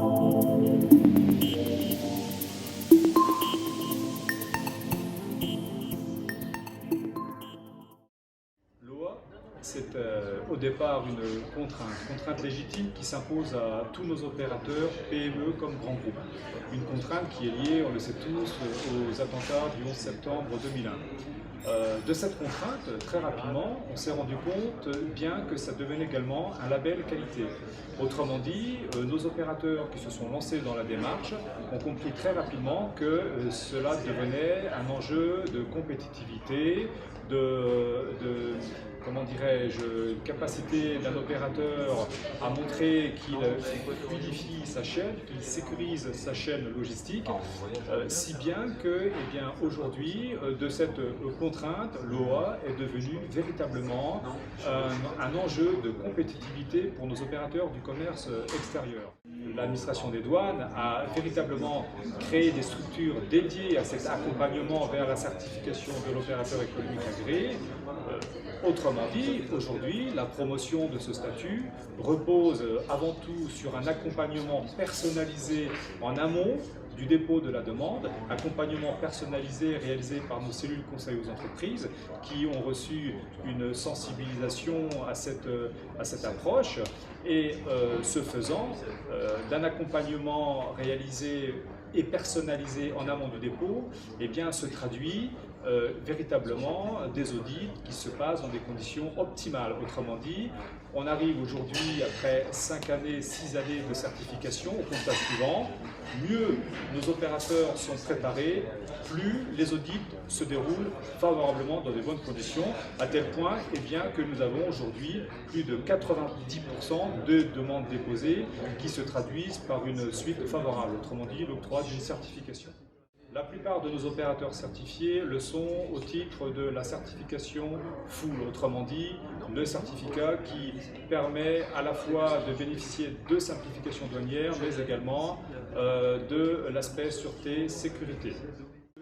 L'OA, c'est au départ une contrainte légitime qui s'impose à tous nos opérateurs, PME comme grands groupes. Une contrainte qui est liée, on le sait tous, aux attentats du 11 septembre 2001. De cette contrainte, très rapidement, on s'est rendu compte bien que ça devenait également un label qualité. Autrement dit, nos opérateurs qui se sont lancés dans la démarche ont compris très rapidement que cela devenait un enjeu de compétitivité, comment dirais-je, capacité d'un opérateur à montrer qu'il fluidifie sa chaîne, qu'il sécurise sa chaîne logistique, si bien que, aujourd'hui, de cette contrainte, l'OA est devenue véritablement un enjeu de compétitivité pour nos opérateurs du commerce extérieur. L'administration des douanes a véritablement créé des structures dédiées à cet accompagnement vers la certification de l'opérateur économique agréé. Autrement dit, aujourd'hui, la promotion de ce statut repose avant tout sur un accompagnement personnalisé en amont du dépôt de la demande, accompagnement personnalisé réalisé par nos cellules conseil aux entreprises qui ont reçu une sensibilisation à cette approche et ce faisant, d'un accompagnement réalisé et personnalisé en amont du dépôt, se traduit véritablement des audits qui se passent dans des conditions optimales. Autrement dit, on arrive aujourd'hui, après 5 années, 6 années de certification, au constat suivant: mieux nos opérateurs sont préparés, plus les audits se déroulent favorablement dans de bonnes conditions, à tel point que nous avons aujourd'hui plus de 90% de demandes déposées qui se traduisent par une suite favorable, autrement dit l'octroi d'une certification. La plupart de nos opérateurs certifiés le sont au titre de la certification full, autrement dit le certificat qui permet à la fois de bénéficier de simplifications douanières, mais également de l'aspect sûreté-sécurité.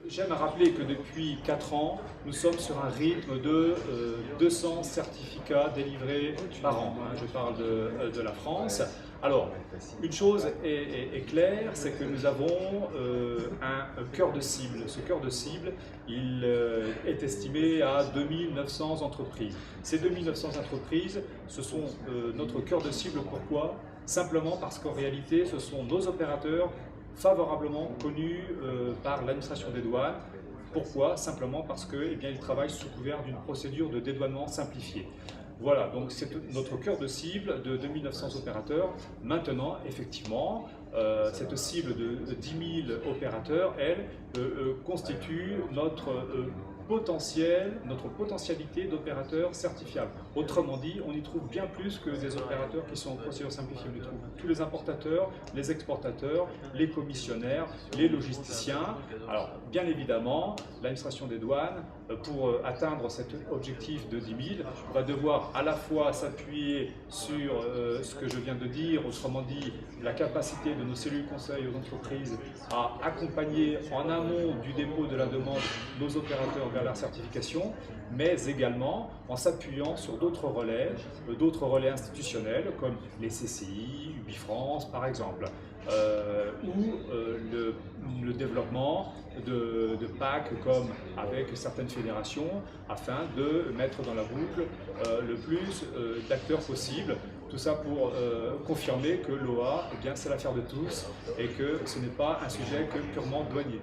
J'aime à rappeler que depuis 4 ans, nous sommes sur un rythme de 200 certificats délivrés par an. Je parle de la France. Alors, une chose est claire, c'est que nous avons un cœur de cible. Ce cœur de cible, il est estimé à 2900 entreprises. Ces 2900 entreprises, ce sont notre cœur de cible. Pourquoi? Simplement parce qu'en réalité, ce sont nos opérateurs favorablement connus par l'administration des douanes. Pourquoi? Simplement parce qu'ils travaillent sous couvert d'une procédure de dédouanement simplifiée. Voilà, donc c'est notre cœur de cible de 2900 opérateurs. Maintenant, effectivement, cette cible de 10 000 opérateurs, elle, constitue notre potentialité d'opérateurs certifiables. Autrement dit, on y trouve bien plus que des opérateurs qui sont en procédure simplifiée. On y trouve tous les importateurs, les exportateurs, les commissionnaires, les logisticiens. Alors, bien évidemment, l'administration des douanes, pour atteindre cet objectif de 10 000, va devoir à la fois s'appuyer sur ce que je viens de dire, autrement dit, la capacité de nos cellules conseil aux entreprises à accompagner en amont du dépôt de la demande nos opérateurs vers leur certification, mais également en s'appuyant sur d'autres relais institutionnels comme les CCI, Ubifrance par exemple, ou le développement de PAC comme avec certaines fédérations afin de mettre dans la boucle le plus d'acteurs possible. Tout ça pour confirmer que l'OA, c'est l'affaire de tous et que ce n'est pas un sujet que purement douanier.